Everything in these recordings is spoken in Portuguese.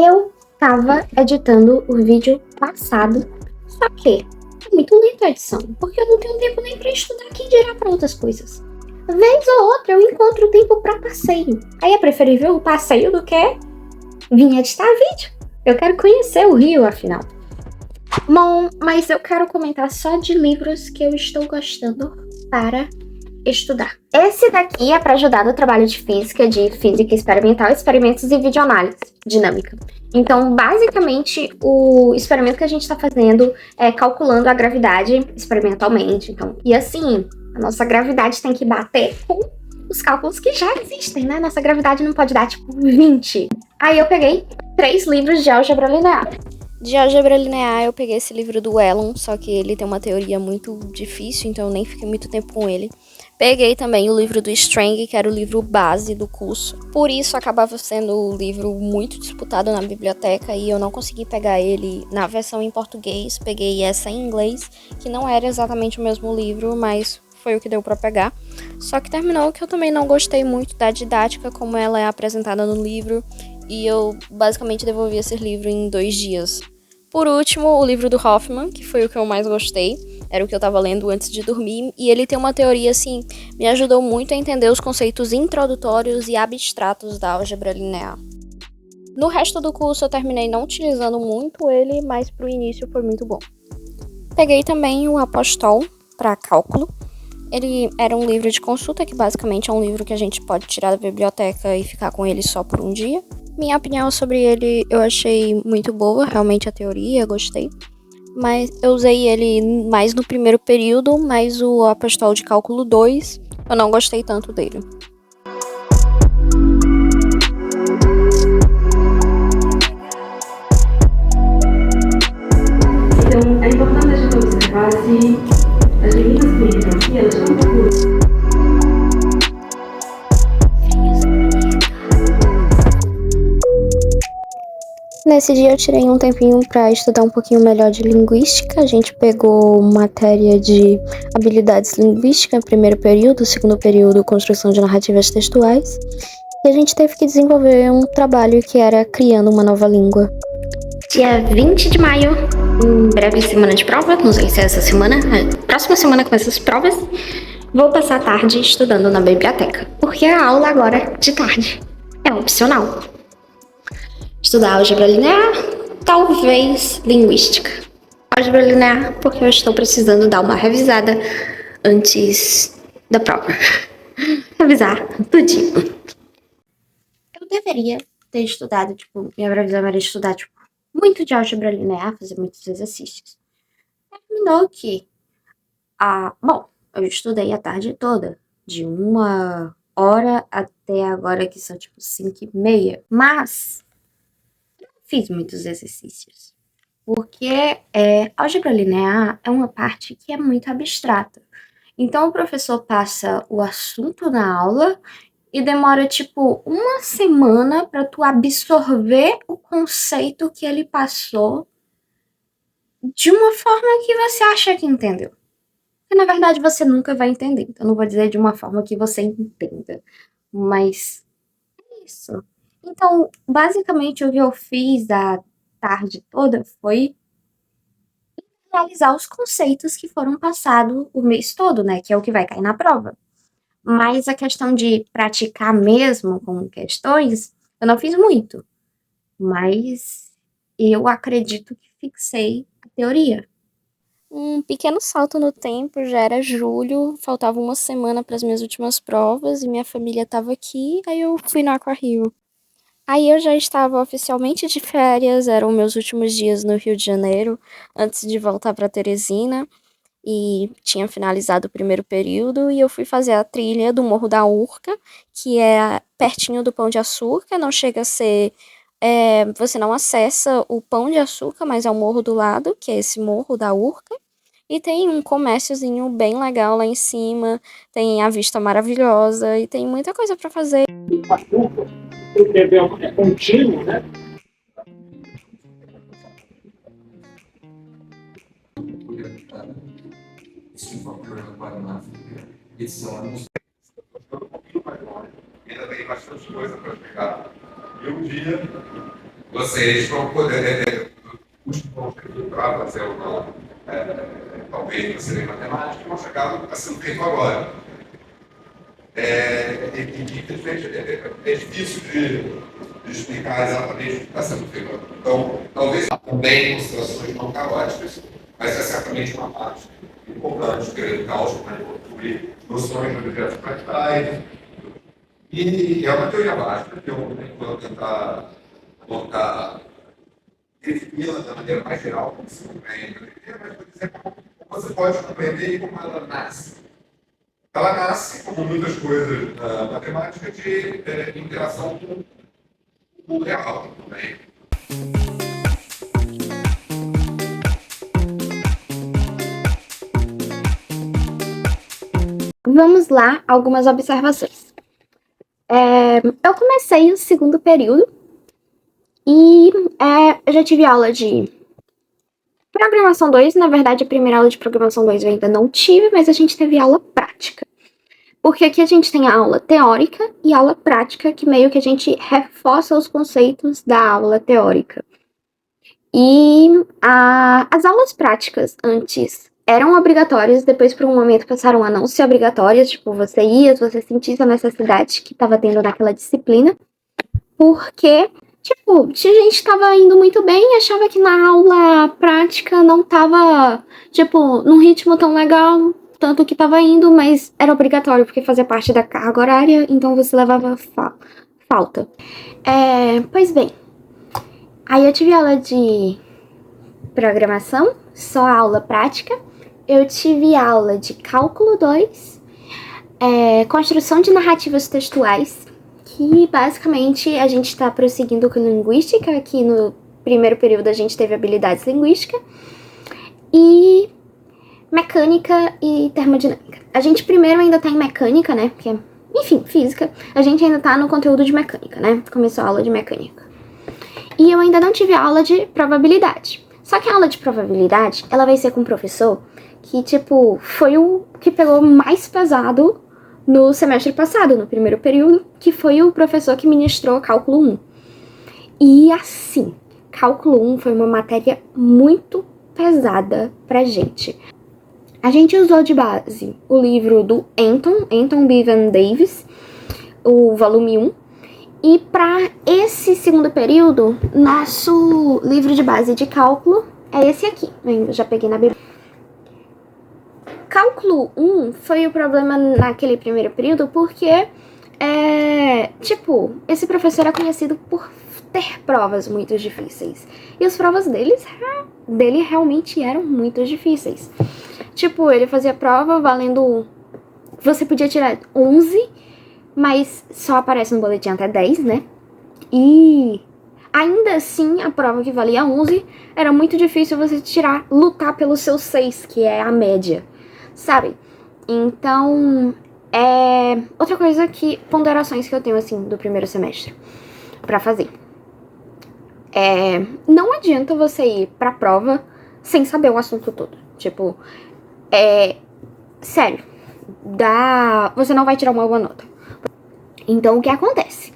Eu tava editando o vídeo passado, só que é muito lenta a edição, porque eu não tenho tempo nem pra estudar aqui dirá pra outras coisas. Vez ou outra eu encontro tempo pra passeio. Aí é preferível o passeio do que vir editar vídeo. Eu quero conhecer o Rio, afinal. Bom, mas eu quero comentar só de livros que eu estou gostando para estudar. Esse daqui é para ajudar no trabalho de física experimental, experimentos e videoanálise dinâmica. Então, basicamente, o experimento que a gente está fazendo é calculando a gravidade experimentalmente. Então, e assim, a nossa gravidade tem que bater com os cálculos que já existem, né? Nossa gravidade não pode dar, tipo, 20. Aí eu peguei 3 livros de álgebra linear. De álgebra linear, eu peguei esse livro do Elon, só que ele tem uma teoria muito difícil, então eu nem fiquei muito tempo com ele. Peguei também o livro do Strang, que era o livro base do curso. Por isso, acabava sendo um livro muito disputado na biblioteca e eu não consegui pegar ele na versão em português. Peguei essa em inglês, que não era exatamente o mesmo livro, mas foi o que deu pra pegar. Só que terminou que eu também não gostei muito da didática como ela é apresentada no livro e eu basicamente devolvi esse livro em 2 dias. Por último, o livro do Hoffman, que foi o que eu mais gostei. Era o que eu tava lendo antes de dormir. E ele tem uma teoria, assim, me ajudou muito a entender os conceitos introdutórios e abstratos da álgebra linear. No resto do curso eu terminei não utilizando muito ele, mas pro início foi muito bom. Peguei também o Apostol para cálculo. Ele era um livro de consulta, que basicamente é um livro que a gente pode tirar da biblioteca e ficar com ele só por um dia. Minha opinião sobre ele eu achei muito boa, realmente a teoria, gostei. Mas eu usei ele mais no primeiro período, mas o Apostol de Cálculo 2, eu não gostei tanto dele. Então, é importante a gente observar se as meninas que entram aqui, elas estão procurando. Nesse dia eu tirei um tempinho para estudar um pouquinho melhor de linguística. A gente pegou matéria de habilidades linguísticas, primeiro período, segundo período, construção de narrativas textuais. E a gente teve que desenvolver um trabalho que era criando uma nova língua. Dia 20 de maio, em breve semana de prova, não sei se é essa semana, próxima semana com essas provas, vou passar a tarde estudando na biblioteca, porque a aula agora de tarde é opcional. Estudar álgebra linear, talvez linguística. Álgebra linear, porque eu estou precisando dar uma revisada antes da prova. Revisar tudinho. Eu deveria ter estudado, minha previsão era estudar, muito de álgebra linear, fazer muitos exercícios. Terminou que, bom, eu estudei a tarde toda, de 1h até agora, que são 5h30, mas fiz muitos exercícios, porque álgebra linear é uma parte que é muito abstrata. Então, o professor passa o assunto na aula e demora, 1 semana para tu absorver o conceito que ele passou de uma forma que você acha que entendeu. Porque, na verdade, você nunca vai entender. Então, eu não vou dizer de uma forma que você entenda, mas é isso. Então, basicamente, o que eu fiz a tarde toda foi analisar os conceitos que foram passados o mês todo, né? Que é o que vai cair na prova. Mas a questão de praticar mesmo com questões, eu não fiz muito. Mas eu acredito que fixei a teoria. Um pequeno salto no tempo, já era julho, faltava 1 semana para as minhas últimas provas e minha família estava aqui, aí eu fui no Aquario. Aí eu já estava oficialmente de férias, eram meus últimos dias no Rio de Janeiro, antes de voltar para Teresina, e tinha finalizado o primeiro período, e eu fui fazer a trilha do Morro da Urca, que é pertinho do Pão de Açúcar, não chega a ser... você não acessa o Pão de Açúcar, mas é o morro do lado, que é esse Morro da Urca, e tem um comérciozinho bem legal lá em cima, tem a vista maravilhosa, e tem muita coisa para fazer. Porque é contínuo, né? Ainda tem bastante coisa para pegar. E um dia vocês vão poder para fazer uma, talvez você em matemática, vão chegar a ser feito agora. Infelizmente, é difícil de explicar exatamente o que está sendo feito. Então, talvez também em situações não caóticas, mas é certamente uma parte importante, querendo cálculo, para descobrir noções de objetos fractais. E é uma teoria básica que eu vou tentar colocar, defini-la da maneira mais geral possível, mas vou dizer como você pode compreender e como ela nasce. Ela nasce, como muitas coisas na matemática, de interação com o real também. Vamos lá, algumas observações. Eu comecei o segundo período e eu já tive aula de Programação 2. Na verdade, a primeira aula de Programação 2 eu ainda não tive, mas a gente teve aula prática. Porque aqui a gente tem a aula teórica e aula prática, que meio que a gente reforça os conceitos da aula teórica. E as aulas práticas antes eram obrigatórias, depois por um momento passaram a não ser obrigatórias, tipo, você sentisse a necessidade que estava tendo naquela disciplina, porque, tipo, tinha gente que tava indo muito bem e achava que na aula prática não tava, tipo, num ritmo tão legal, tanto que tava indo, mas era obrigatório, porque fazia parte da carga horária, então você levava falta. Pois bem, aí eu tive aula de programação, só aula prática. Eu tive aula de cálculo 2, construção de narrativas textuais, que basicamente a gente está prosseguindo com linguística, que no primeiro período a gente teve habilidades linguísticas, e mecânica e termodinâmica. A gente primeiro ainda tá em mecânica, né, porque, enfim, física, a gente ainda tá no conteúdo de mecânica, né, começou a aula de mecânica. E eu ainda não tive aula de probabilidade. Só que a aula de probabilidade, ela vai ser com um professor que, tipo, foi o que pegou mais pesado no semestre passado, no primeiro período, que foi o professor que ministrou Cálculo 1. E assim, Cálculo 1 foi uma matéria muito pesada pra gente. A gente usou de base o livro do Anton Bevan Davis, o volume 1. E para esse segundo período, nosso livro de base de cálculo é esse aqui. Eu já peguei na Bíblia. Cálculo 1 foi o problema naquele primeiro período porque, esse professor é conhecido por ter provas muito difíceis. E as provas dele realmente eram muito difíceis. Tipo, ele fazia prova valendo... Você podia tirar 11, mas só aparece no boletim até 10, né? E ainda assim, a prova que valia 11 era muito difícil você lutar pelo seu 6, que é a média, sabe? Então, outra coisa ponderações que eu tenho, assim, do primeiro semestre pra fazer. Não adianta você ir pra prova sem saber o assunto todo. Tipo, sério, você não vai tirar uma boa nota. Então, o que acontece?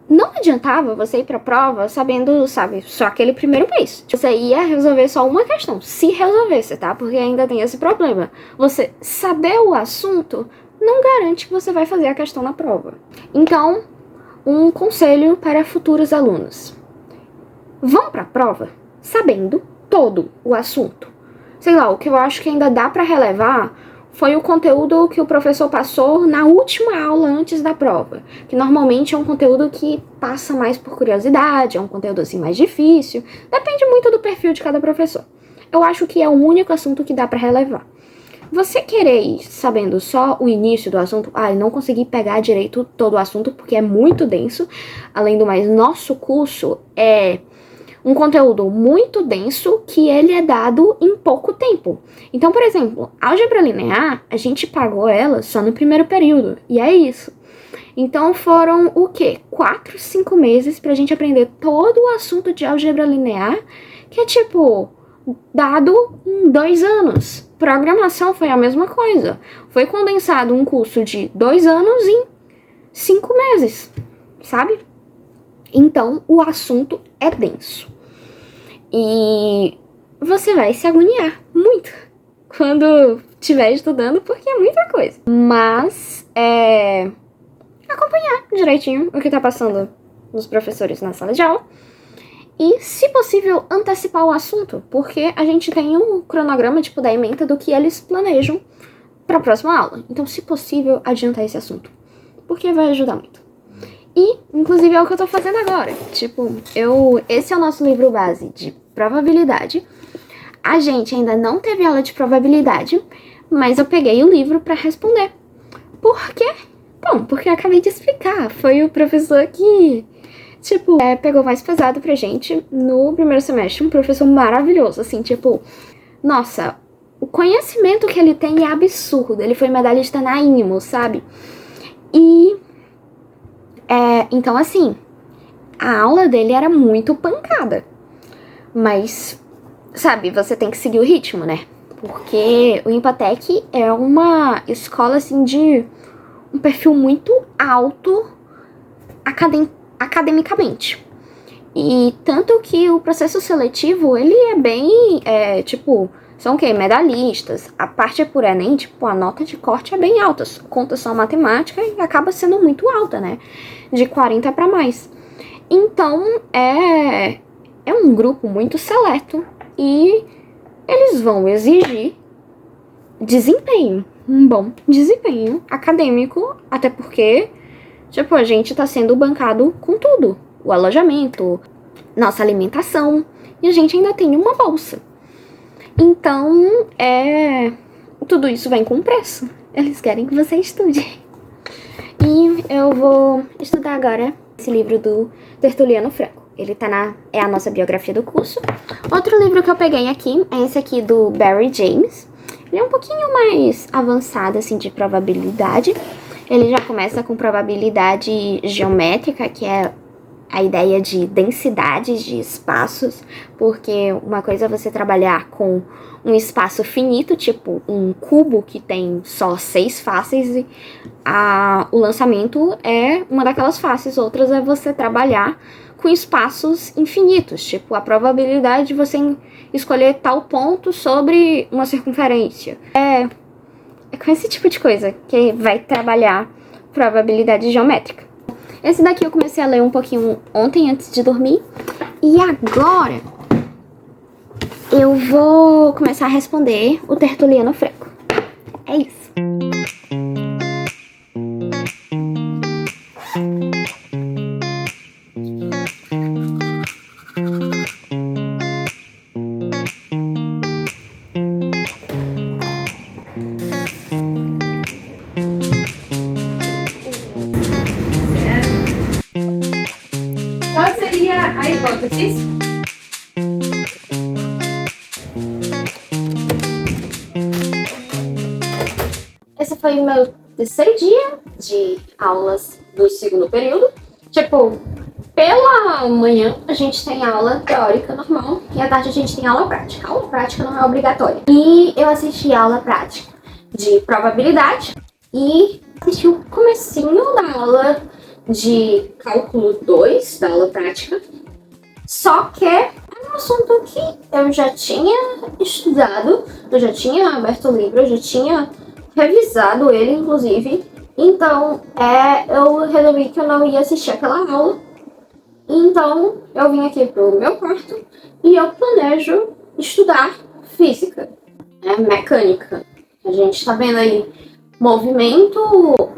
Não adiantava você ir pra prova sabendo, sabe, só aquele primeiro mês. Você ia resolver só uma questão, se resolvesse, tá? Porque ainda tem esse problema. Você saber o assunto não garante que você vai fazer a questão na prova. Então, um conselho para futuros alunos. Vão pra prova sabendo todo o assunto. Sei lá, o que eu acho que ainda dá pra relevar foi o conteúdo que o professor passou na última aula antes da prova, que normalmente é um conteúdo que passa mais por curiosidade, é um conteúdo assim mais difícil, depende muito do perfil de cada professor. Eu acho que é o único assunto que dá pra relevar. Você querer ir sabendo só o início do assunto, não consegui pegar direito todo o assunto porque é muito denso, além do mais, nosso curso é um conteúdo muito denso que ele é dado em pouco tempo. Então, por exemplo, álgebra linear, a gente pagou ela só no primeiro período, e é isso. Então foram o quê? 4, 5 meses pra gente aprender todo o assunto de álgebra linear, que é tipo, dado em 2 anos. Programação foi a mesma coisa. Foi condensado um curso de 2 anos em 5 meses, sabe? Então, o assunto é denso. E você vai se agoniar muito quando estiver estudando, porque é muita coisa. Mas, acompanhar direitinho o que tá passando nos professores na sala de aula. E, se possível, antecipar o assunto, porque a gente tem um cronograma, tipo, da ementa do que eles planejam para a próxima aula. Então, se possível, adiantar esse assunto, porque vai ajudar muito. E, inclusive, é o que eu tô fazendo agora. Tipo, esse é o nosso livro base de probabilidade. A gente ainda não teve aula de probabilidade, mas eu peguei o livro para responder. Por quê? Bom, porque eu acabei de explicar. Foi o professor que, tipo, pegou mais pesado pra gente no primeiro semestre. Um professor maravilhoso, assim, tipo... Nossa, o conhecimento que ele tem é absurdo. Ele foi medalhista na IMO, sabe? E... então, assim, a aula dele era muito pancada. Mas, sabe, você tem que seguir o ritmo, né? Porque o Empatec é uma escola, assim, de um perfil muito alto academicamente. E tanto que o processo seletivo, ele é bem, tipo, são o quê? Medalhistas. A parte é por Enem, tipo, a nota de corte é bem alta. Conta só matemática e acaba sendo muito alta, né? De 40 para mais. Então, é um grupo muito seleto e eles vão exigir desempenho, um bom desempenho acadêmico, até porque, tipo, a gente tá sendo bancado com tudo. O alojamento, nossa alimentação, e a gente ainda tem uma bolsa. Então, tudo isso vem com preço. Eles querem que você estude. E eu vou estudar agora esse livro do Tertuliano Franco. Ele é a nossa biografia do curso. Outro livro que eu peguei aqui é esse aqui do Barry James. Ele é um pouquinho mais avançado, assim, de probabilidade. Ele já começa com probabilidade geométrica, que é a ideia de densidades de espaços, porque uma coisa é você trabalhar com um espaço finito, tipo um cubo que tem só 6 faces, e o lançamento é uma daquelas faces, outras é você trabalhar com espaços infinitos, tipo a probabilidade de você escolher tal ponto sobre uma circunferência. É com esse tipo de coisa que vai trabalhar probabilidade geométrica. Esse daqui eu comecei a ler um pouquinho ontem, antes de dormir. E agora eu vou começar a responder o Tertuliano Franco. É isso. Qual seria a hipótese? Esse foi o meu terceiro dia de aulas do segundo período. Tipo, pela manhã a gente tem aula teórica normal e à tarde a gente tem aula prática. A aula prática não é obrigatória. E eu assisti a aula prática de probabilidade e assisti o comecinho da aula de cálculo 2, da aula prática. Só que é um assunto que eu já tinha estudado, eu já tinha aberto o livro, eu já tinha revisado ele, inclusive. Então, eu resolvi que eu não ia assistir aquela aula. Então, eu vim aqui pro meu quarto e eu planejo estudar física, mecânica. A gente tá vendo aí movimento,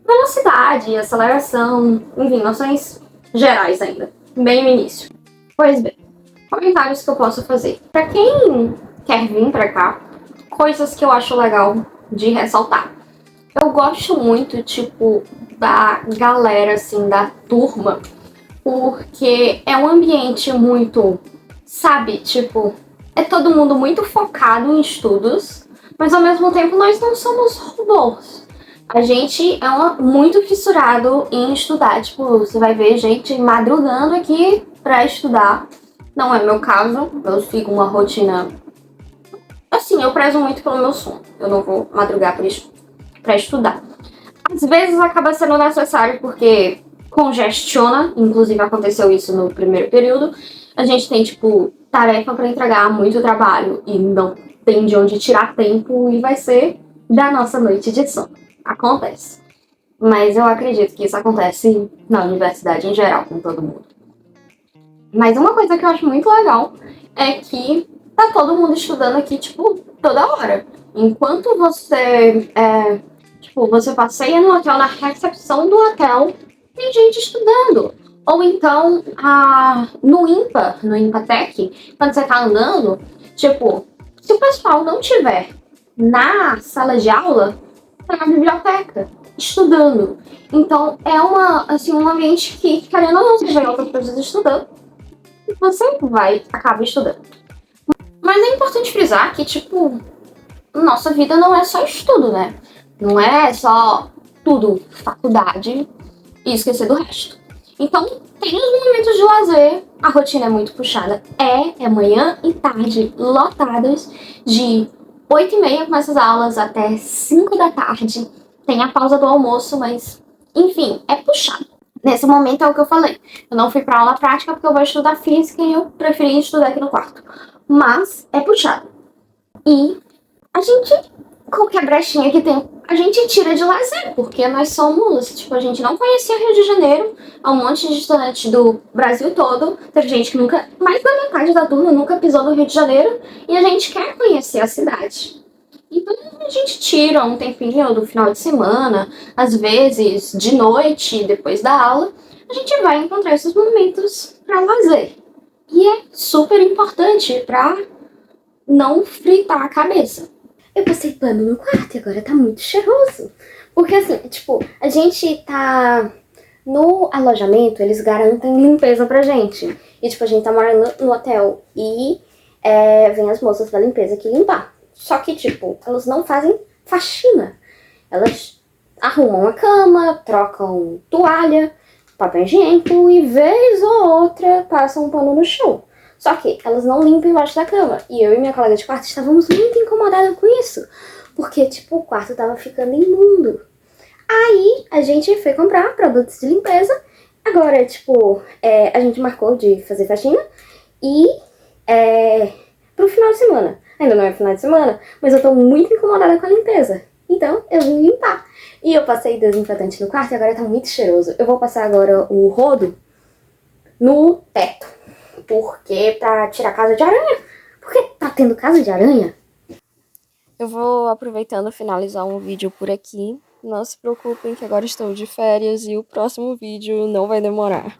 velocidade, aceleração, enfim, noções gerais ainda, bem no início. Pois bem, comentários que eu posso fazer. Pra quem quer vir pra cá, coisas que eu acho legal de ressaltar. Eu gosto muito, tipo, da galera, assim, da turma, porque é um ambiente muito, sabe, tipo, é todo mundo muito focado em estudos, mas ao mesmo tempo nós não somos robôs. A gente é muito fissurado em estudar, tipo, você vai ver gente madrugando aqui pra estudar. Não é meu caso, eu sigo uma rotina. Assim, eu prezo muito pelo meu sono. Eu não vou madrugar pra estudar. Às vezes acaba sendo necessário porque congestiona, inclusive aconteceu isso no primeiro período. A gente tem, tipo, tarefa para entregar, muito trabalho e não tem de onde tirar tempo e vai ser da nossa noite de sono. Acontece. Mas eu acredito que isso acontece na universidade em geral, com todo mundo. Mas uma coisa que eu acho muito legal é que tá todo mundo estudando aqui, tipo, toda hora. Enquanto você, tipo, você passeia no hotel, na recepção do hotel, tem gente estudando. Ou então, no IMPATEC, quando você tá andando, tipo, se o pessoal não tiver na sala de aula, tá na biblioteca, estudando. Então, é um ambiente que, querendo ou não, você vê outras pessoas estudando, e você acaba estudando. Mas é importante frisar que, tipo, nossa vida não é só estudo, né? Não é só tudo, faculdade, e esquecer do resto. Então, tem os momentos de lazer, a rotina é muito puxada. É manhã e tarde, lotadas, de 8h30 começa as aulas até 5 da tarde. Tem a pausa do almoço, mas, enfim, é puxado. Nesse momento é o que eu falei. Eu não fui pra aula prática porque eu vou estudar física e eu preferi estudar aqui no quarto. Mas é puxado. E a gente, qualquer brechinha que tem, a gente tira de lazer, porque nós somos, tipo, a gente não conhecia Rio de Janeiro, há um monte de estudantes do Brasil todo, teve gente que nunca, mais da metade da turma nunca pisou no Rio de Janeiro, e a gente quer conhecer a cidade. Então a gente tira um tempinho do final de semana, às vezes de noite, depois da aula, a gente vai encontrar esses momentos para lazer. E é super importante para não fritar a cabeça. Eu passei pano no quarto e agora tá muito cheiroso. Porque assim, tipo, a gente tá... No alojamento, eles garantem limpeza pra gente. E tipo, a gente tá morando no hotel e vem as moças da limpeza aqui limpar. Só que, tipo, elas não fazem faxina. Elas arrumam a cama, trocam toalha, papel higiênico e, vez ou outra, passam um pano no chão. Só que elas não limpam embaixo da cama. E eu e minha colega de quarto estávamos muito incomodadas com isso. Porque, tipo, o quarto tava ficando imundo. Aí, a gente foi comprar produtos de limpeza. Agora, tipo, a gente marcou de fazer faxina. E, pro final de semana. Ainda não é final de semana, mas eu tô muito incomodada com a limpeza. Então, eu vim limpar. E eu passei desinfetante no quarto e agora tá muito cheiroso. Eu vou passar agora o rodo no teto. Porque pra tirar casa de aranha. Porque tá tendo casa de aranha. Eu vou aproveitando finalizar um vídeo por aqui. Não se preocupem que agora estou de férias e o próximo vídeo não vai demorar.